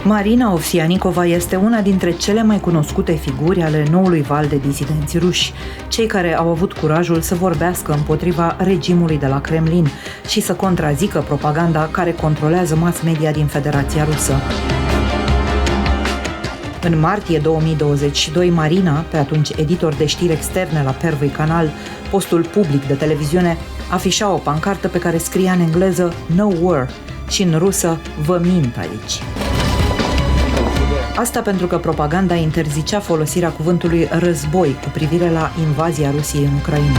Marina Ovsyannikova este una dintre cele mai cunoscute figuri ale noului val de disidenți ruși, cei care au avut curajul să vorbească împotriva regimului de la Kremlin și să contrazică propaganda care controlează mass media din Federația Rusă. În martie 2022, Marina, pe atunci editor de știri externe la Pentru canal, postul public de televiziune, afișa o pancartă pe care scria în engleză "No war" și în rusă "Vă mint aici". Asta pentru că propaganda interzicea folosirea cuvântului război cu privire la invazia Rusiei în Ucraina.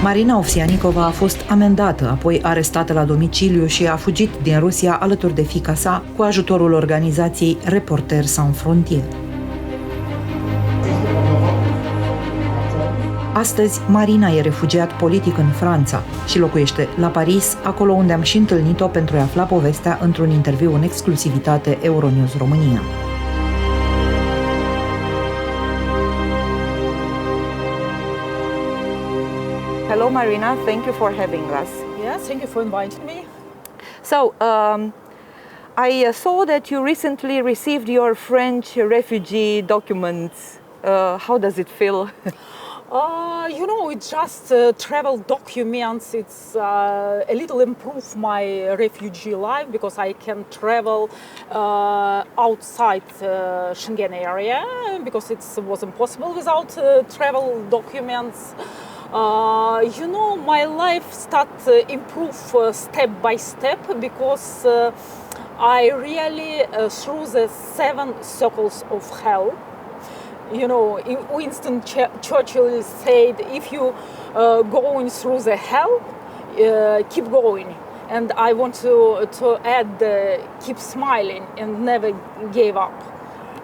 Marina Ovsyannikova a fost amendată, apoi arestată la domiciliu și a fugit din Rusia alături de fiica sa cu ajutorul organizației Reporteri Sans Frontières. Astăzi, Marina e refugiat politic în Franța și locuiește la Paris, acolo unde am și întâlnit-o pentru a afla povestea într-un interviu în exclusivitate Euronews România. Hello Marina, thank you for having us. Yes, thank you for inviting me. So, I saw that you recently received your French refugee documents. How does it feel? It's just travel documents. It's a little improve my refugee life because I can travel outside Schengen area because it was impossible without travel documents. My life start improve step by step because I really through the 7 circles of hell. Winston Churchill said, if you going through the hell, keep going. And I want to add, keep smiling and never give up.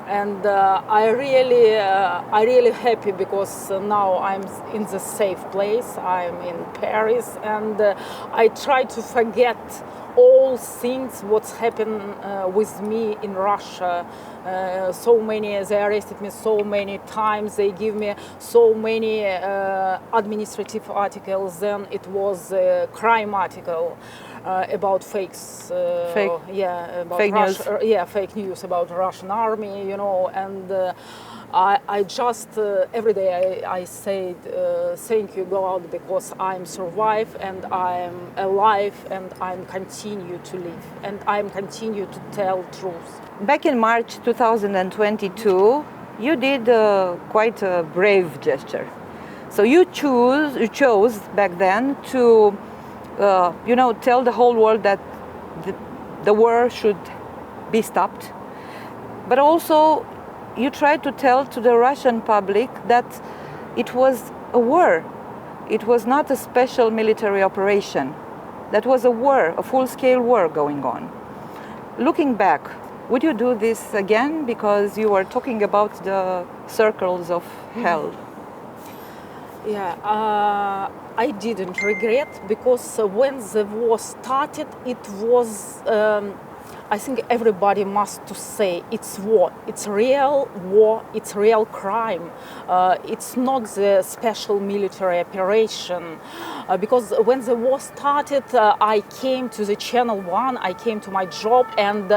And I really happy because now I'm in the safe place. I'm in Paris, and I try to forget all things what's happened with me in Russia. They arrested me so many times. They give me so many administrative articles. Then it was a crime article about fake news. Fake news about Russian army. And I just every day I said thank you God because I'm survive and I'm alive and I'm continue to live and I'm continue to tell truth. Back in March 2022, you did quite a brave gesture. So you chose back then to tell the whole world that the war should be stopped, but also you tried to tell to the Russian public that it was a war. It was not a special military operation. That was a war, a full-scale war going on. Looking back, would you do this again? Because you were talking about the circles of hell. Yeah, I didn't regret because when the war started, it was I think everybody must to say it's war. It's real war. It's real crime. It's not the special military operation. Because when the war started, I came to the Channel 1. I came to my job, and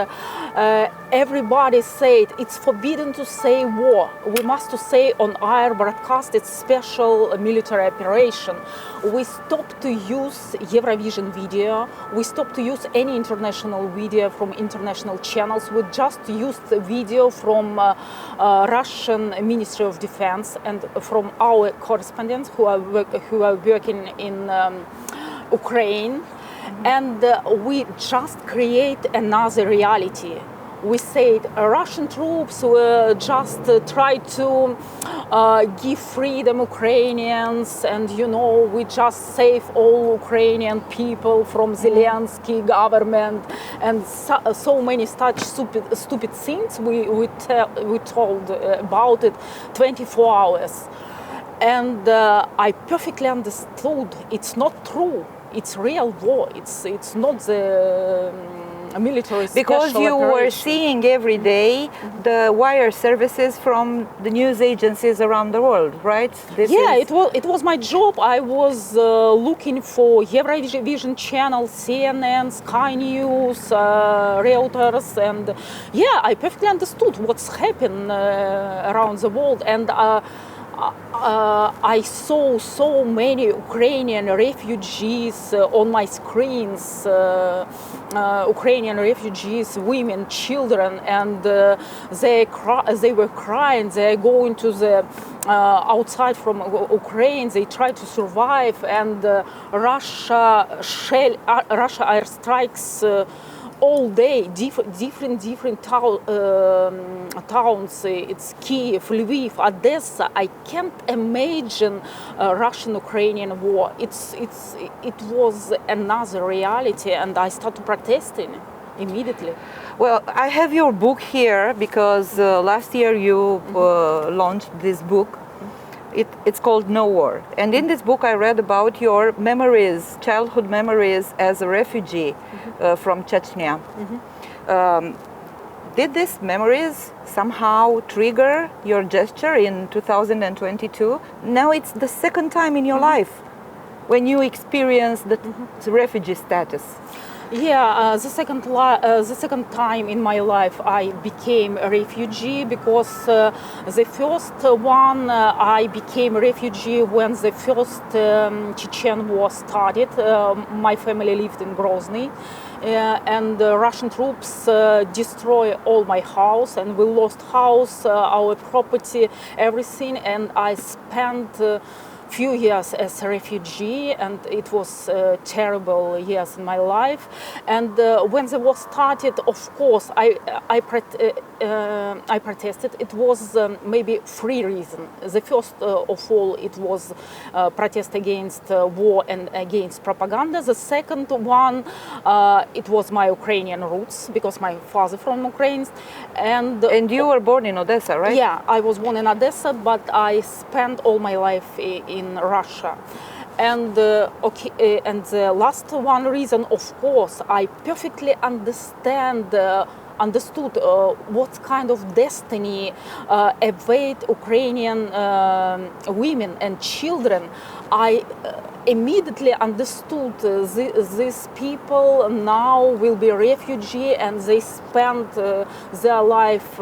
everybody said it's forbidden to say war. We must to say on our broadcast it's special military operation. We stopped to use Eurovision video. We stopped to use any international video from international channels. We just used the video from Russian Ministry of Defense and from our correspondents who are working in Ukraine. And we just create another reality. We said Russian troops will just try to give freedom Ukrainians, and we just save all Ukrainian people from Zelensky government, and so many such stupid things we told about it 24 hours. And I perfectly understood it's not true. It's real war. It's not the military because special you were operation. seeing every day the wire services from the news agencies around the world, right? It was my job. I was looking for Eurovision channel, CNN, Sky News, Reuters, and I perfectly understood what's happening around the world. And I saw so many Ukrainian refugees on my screens, Ukrainian refugees, women, children, and they were crying. They are going to the outside from Ukraine. They try to survive, and Russia airstrikes all day, different towns. It's Kiev, Lviv, Odessa. I can't imagine Russian-Ukrainian war. It was another reality, and I started protesting immediately. Well, I have your book here because last year you launched this book. It's called No War. And in this book I read about your memories, childhood memories as a refugee from Chechnya. Did these memories somehow trigger your gesture in 2022? Now it's the second time in your life when you experienced the refugee status. Yeah, the second time in my life I became a refugee, because the first one I became a refugee when the first Chechen war started. My family lived in Grozny, and Russian troops destroyed all my house, and we lost house, our property, everything, and I spent few years as a refugee, and it was terrible years in my life. And when the war started, of course, I protested. It was maybe three reasons. The first of all, it was protest against war and against propaganda. The second one, it was my Ukrainian roots, because my father from Ukraine. And you were born in Odessa, right? Yeah, I was born in Odessa, but I spent all my life in Russia. And and the last one reason, of course, I perfectly understood what kind of destiny await Ukrainian women and children. I immediately understood these people now will be refugee, and they spend their life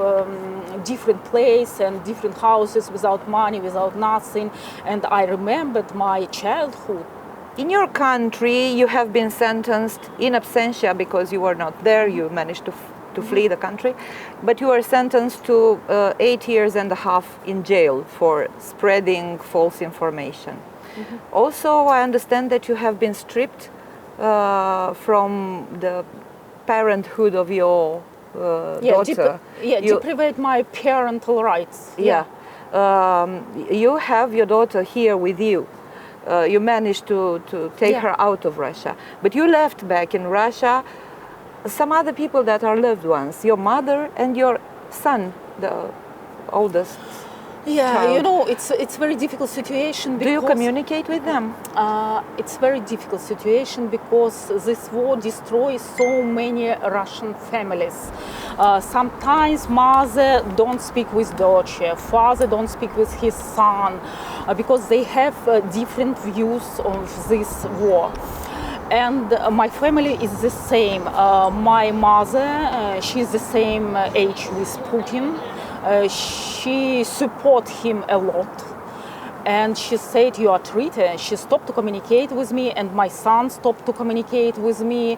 different place and different houses without money, without nothing. And I remembered my childhood. In your country, you have been sentenced in absentia because you were not there. You managed to flee the country, but you were sentenced to 8 years and a half in jail for spreading false information. Also, I understand that you have been stripped from the parenthood of your daughter. Deprivate my parental rights. You have your daughter here with you. You managed to take her out of Russia, but you left back in Russia some other people that are loved ones, your mother and your son, the oldest. Child. It's very difficult situation. Do you communicate with them? It's very difficult situation because this war destroys so many Russian families. Sometimes mother don't speak with daughter, father don't speak with his son, because they have different views of this war. And my family is the same. My mother, she's the same age with Putin. She support him a lot, and she said, you are traitor. She stopped to communicate with me, and my son stopped to communicate with me.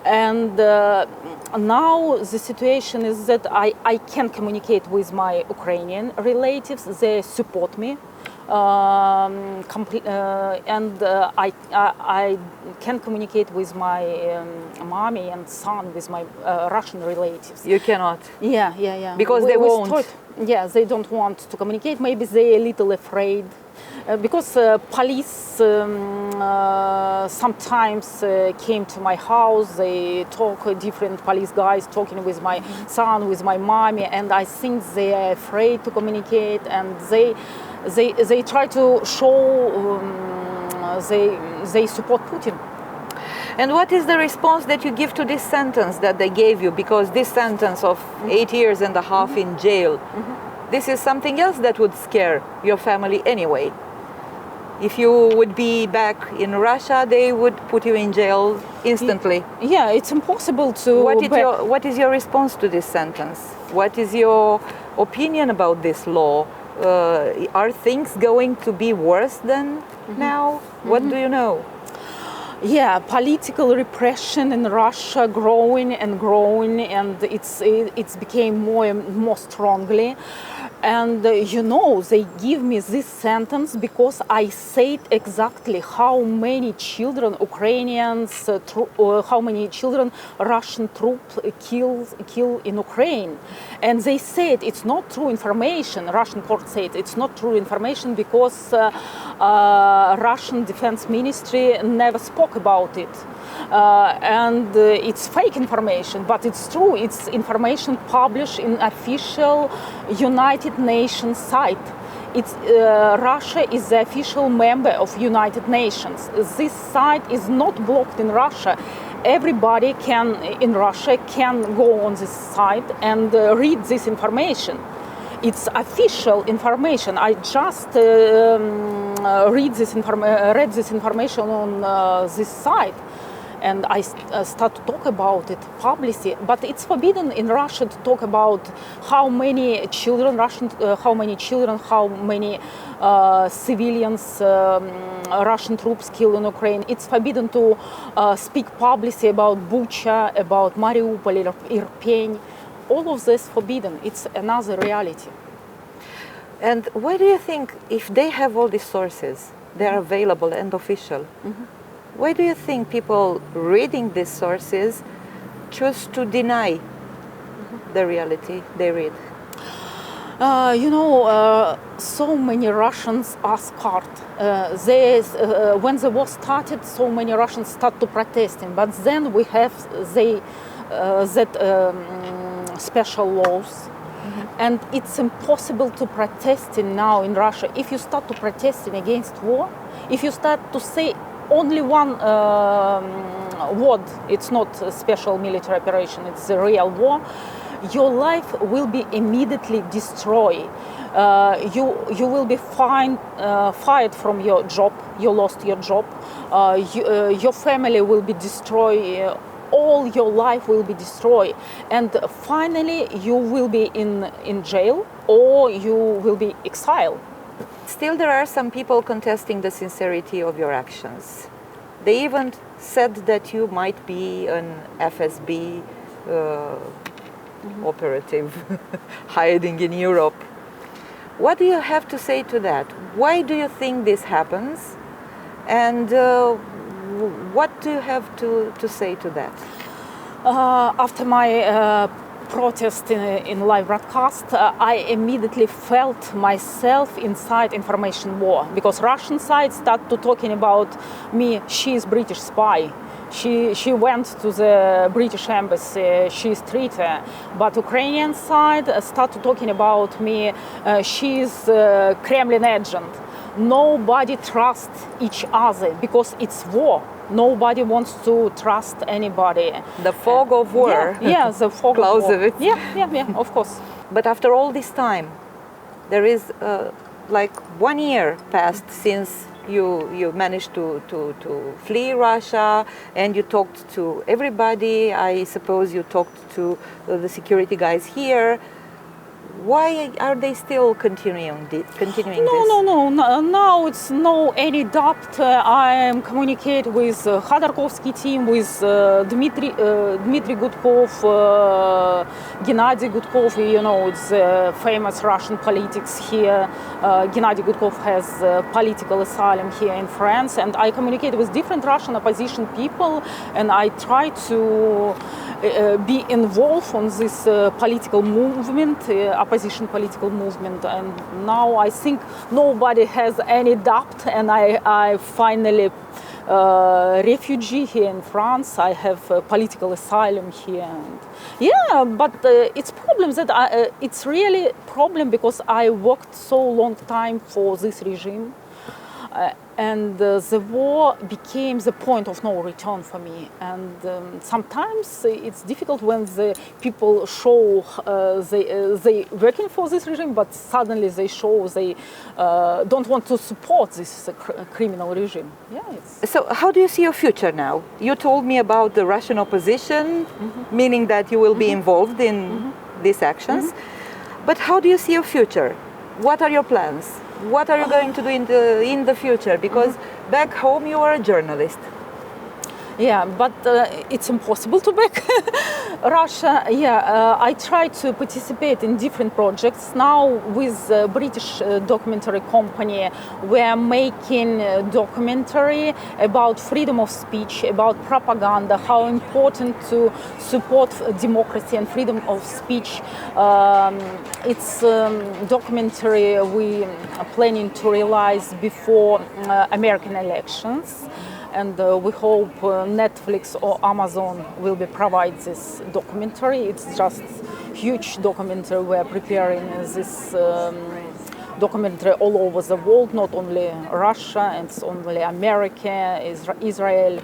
And now the situation is that I can communicate with my Ukrainian relatives. They support me. And I can communicate with my mommy and son, with my Russian relatives. You cannot? Yeah. Because they won't? They don't want to communicate. Maybe they're a little afraid. Because police sometimes came to my house, they talk, different police guys talking with my son, with my mommy, and I think they are afraid to communicate, and they try to show they support Putin. And what is the response that you give to this sentence that they gave you? Because this sentence of 8 years and a half in jail, this is something else that would scare your family anyway. If you would be back in Russia, they would put you in jail instantly. Yeah, it's impossible to... What is your response to this sentence? What is your opinion about this law? Are things going to be worse than now? What do you know? Yeah, political repression in Russia growing, and it's became more and more strongly. And they give me this sentence because I said exactly how many children, Ukrainians, how many children Russian troops kill in Ukraine. And they said it's not true information. Russian court said it's not true information because Russian Defense Ministry never spoke about it. And it's fake information, but it's true. It's information published in official United Nations site. Russia is the official member of United Nations. This site is not blocked in Russia. Everybody in Russia can go on this site and read this information. It's official information. I just read this information on this site. And I start to talk about it publicly, but it's forbidden in Russia to talk about how many children, how many civilians Russian troops kill in Ukraine. It's forbidden to speak publicly about Bucha, about Mariupol, Irpin. All of this forbidden. It's another reality. And why do you think, if they have all these sources, they are available and official, why do you think people reading these sources choose to deny the reality they read? So many Russians are scared. When the war started, so many Russians start to protesting. But then we have special laws. And it's impossible to protest now in Russia. If you start to protesting against war, if you start to say only one word, it's not a special military operation, it's a real war, your life will be immediately destroyed. You will be fired from your job, you lost your job, your family will be destroyed, all your life will be destroyed. And finally you will be in jail or you will be exiled. Still, there are some people contesting the sincerity of your actions. They even said that you might be an FSB operative hiding in Europe. What do you have to say to that? Why do you think this happens? And what do you have to say to that? After my protest in live broadcast, I immediately felt myself inside information war, because Russian side started to talking about me. She is British spy. She went to the British embassy. She is traitor. But Ukrainian side started talking about me. She is Kremlin agent. Nobody trusts each other because it's war. Nobody wants to trust anybody. The fog of war. Yeah, the fog of war. Yeah, of course. But after all this time, there is like 1 year passed since you managed to flee Russia, and you talked to everybody. I suppose you talked to the security guys here. Why are they still continuing this? No. Now it's no any doubt. I am communicating with Khodorkovsky team, with Dmitry Gudkov, Gennady Gudkov. It's famous Russian politics here. Gennady Gudkov has political asylum here in France, and I communicate with different Russian opposition people, and I try to be involved on this political movement, opposition political movement. And now I think nobody has any doubt, and I finally refugee here in France. I have political asylum here. And but it's problem that it's really problem because I worked so long time for this regime. And the war became the point of no return for me. And sometimes it's difficult when the people show they working for this regime, but suddenly they show they don't want to support this criminal regime. Yeah. So how do you see your future now? You told me about the Russian opposition, meaning that you will be involved in these actions. But how do you see your future? What are your plans? What are you going to do in the future? Because back home you are a journalist. Yeah, but it's impossible to back Russia. Yeah, I try to participate in different projects. Now with a British documentary company, we are making a documentary about freedom of speech, about propaganda, how important to support democracy and freedom of speech. It's a documentary we are planning to realize before American elections. And we hope Netflix or Amazon will be provide this documentary. It's just huge documentary. We are preparing this documentary all over the world, not only Russia, it's only America, Israel.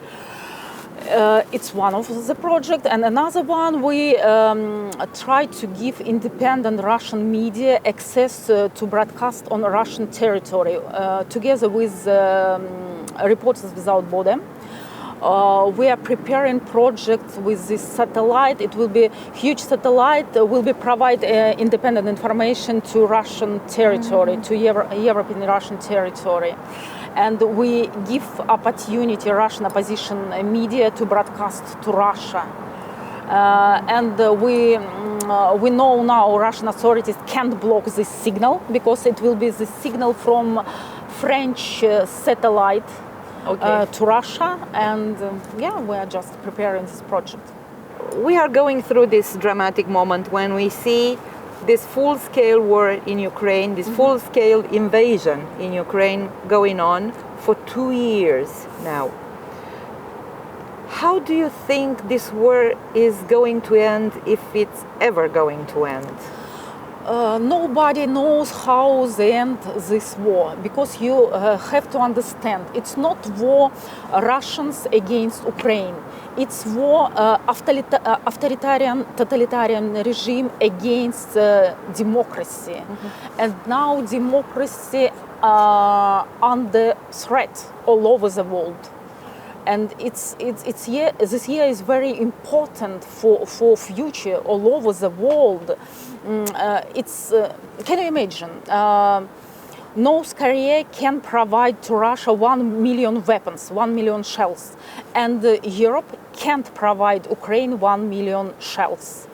It's one of the project, and another one we try to give independent Russian media access to broadcast on Russian territory, together with Reporters Without Borders. We are preparing project with this satellite. It will be huge satellite. Will be provide independent information to Russian territory, to European Russian territory. And we give opportunity Russian opposition media to broadcast to Russia. And we know now Russian authorities can't block this signal because it will be the signal from French satellite to Russia. And yeah, we are just preparing this project. We are going through this dramatic moment when we see this full-scale war in Ukraine, this full-scale invasion in Ukraine going on for 2 years now. How do you think this war is going to end, if it's ever going to end? Nobody knows how they end this war, because you have to understand, it's not war Russians against Ukraine. It's war authoritarian, totalitarian regime against democracy. And now democracy under threat all over the world. And this year is very important for future all over the world. Can you imagine? North Korea can provide to Russia 1 million weapons, 1 million shells, and Europe can't provide Ukraine 1 million shells.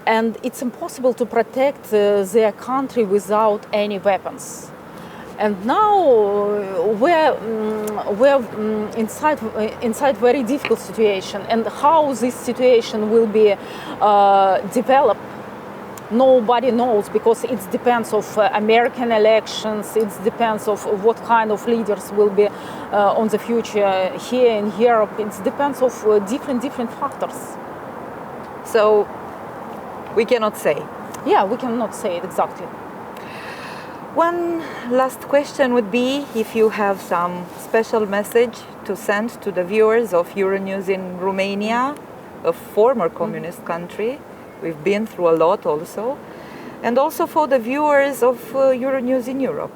And it's impossible to protect their country without any weapons. And now we're inside very difficult situation, and how this situation will be developed, nobody knows, because it depends of American elections, it depends of what kind of leaders will be on the future here in Europe. It depends of different factors. So we cannot say. Yeah, we cannot say it exactly. One last question would be if you have some special message to send to the viewers of Euronews in Romania, a former communist country. We've been through a lot also. And also for the viewers of Euronews in Europe.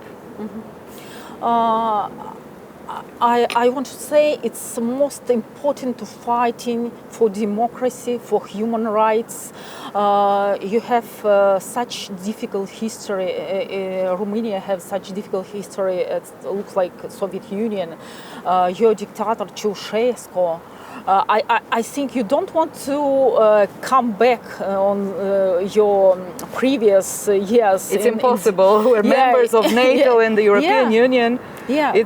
I want to say it's most important to fighting for democracy, for human rights. You have such difficult history. Romania has such difficult history. It looks like Soviet Union. Your dictator Ceausescu. I think you don't want to come back on your previous years. It's impossible. We're members of NATO and the European Union. Yeah.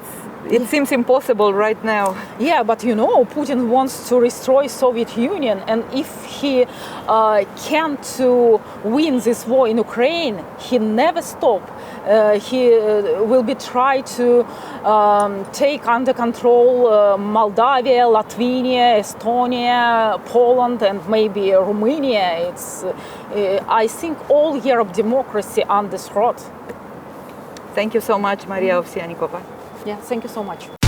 It seems impossible right now. Yeah, but you know, Putin wants to destroy Soviet Union, and if he can't win this war in Ukraine, he never stop. He will be try to take under control Moldavia, Latvia, Estonia, Poland, and maybe Romania. I think all Europe democracy under threat. Thank you so much, Marina Ovsyannikova. Yeah, thank you so much.